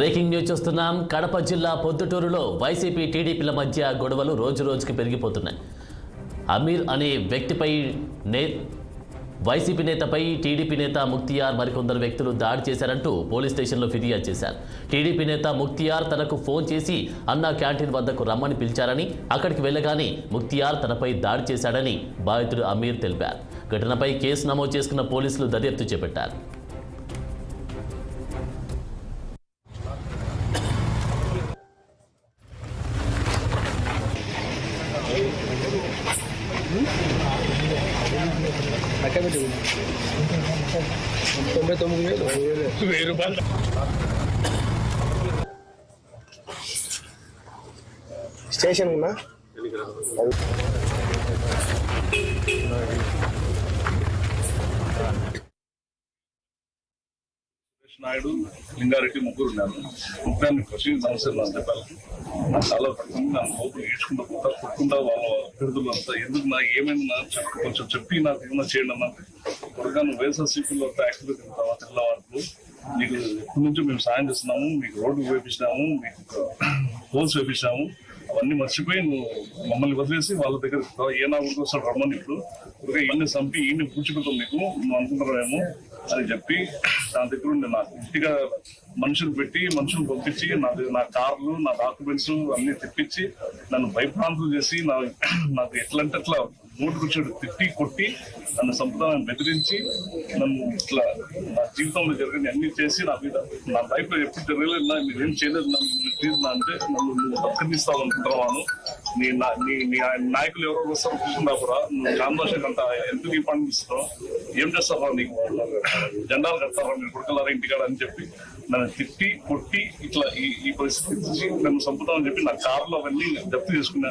Breaking news చూస్తున్నాం. కడప జిల్లా పొద్దుటూరులో YCP టీడీపీల మధ్య గొడవలు రోజు రోజుకి పెరిగిపోతున్నాయి. అమీర్ అనే వ్యక్తిపై వైసీపీ నేతపై టీడీపీ నేత ముక్తియార్ మరికొందరు వ్యక్తులు దాడి చేశారంటూ పోలీస్ స్టేషన్లో ఫిర్యాదు చేశారు. టీడీపీ నేత ముక్తియార్ తనకు ఫోన్ చేసి అన్నా క్యాంటీన్ వద్దకు రమ్మని పిలిచారని, అక్కడికి వెళ్ళగానే ముక్తియార్ తనపై దాడి చేశాడని బాధితుడు అమీర్ తెలిపారు. ఘటనపై కేసు నమోదు చేసుకున్న పోలీసులు దర్యాప్తు చేపట్టారు. స్టేషన్ ఉన్నా నాయుడు లింగారెడ్డి ముగ్గురు ఉన్నారు. ముగ్గురు క్వశ్చన్ సమస్యలు నాకు చెప్పాలి. నాకు చాలా పడుతుంది. నన్ను లోపల ఏడ్చుకుంటూ కొట్టుకుంటా వాళ్ళ పెడుతులు అంతా ఎందుకు నాకు ఏమైనా కొంచెం చెప్పి నాకు ఏమైనా చేయండి అన్నా. త్వరగా నువ్వు వైఎస్ఆర్సీపీలో యాక్టివ్ తింటావా తెల్లవారు నీకు ఎప్పటి నుంచో మేము సాయం చేస్తున్నాము, మీకు రోడ్డు వేపించినాము, మీకు హోల్స్ వేపించినాము, అవన్నీ మర్చిపోయి నువ్వు మమ్మల్ని వదిలేసి వాళ్ళ దగ్గర ఏనా ఊరికి వస్తాడు రమ్మని ఇప్పుడు ఈయన్ని చంపి ఈయన్ని పూడ్చిపెడతాం నీకు నువ్వు అనుకుంటున్నావేమో అని చెప్పి దాని దగ్గర ఉండి నాకు ఇంటిగా మనుషులు పెట్టి మనుషులు పంపించి నా కార్లు నా డాక్యుమెంట్స్ అన్ని తెప్పించి నన్ను భయభ్రాంతులు చేసి నాకు ఎట్లంటే అట్లా నోటు కూర్చోడు తిట్టి కొట్టి నన్ను సంపదాన్ని బెదిరించి నన్ను ఇట్లా నా జీవితంలో జరిగిన అన్ని చేసి నా లైఫ్ లో ఎప్పుడు జరగలేదు మీరేం చేయలేదు నన్ను ప్లీజ్ నా అంటే నన్ను బతికిస్తావు అనుకుంటున్నాను. నీ నాయకులు ఎవరో వస్తారు కూర్చుంటాపురా నువ్వు కాంబోషకి అంత ఎందుకు ఈ పని ఇస్తున్నావు ఏం చేస్తారా నీకు జెండాలు కడతారా మీరు కొడుకలారా ఇంటికాడ అని చెప్పి నన్ను తిట్టి కొట్టి ఇట్లా ఈ పరిస్థితి నన్ను చంపుతామని చెప్పి నా కార్లో అవన్నీ జప్తు చేసుకున్నాను.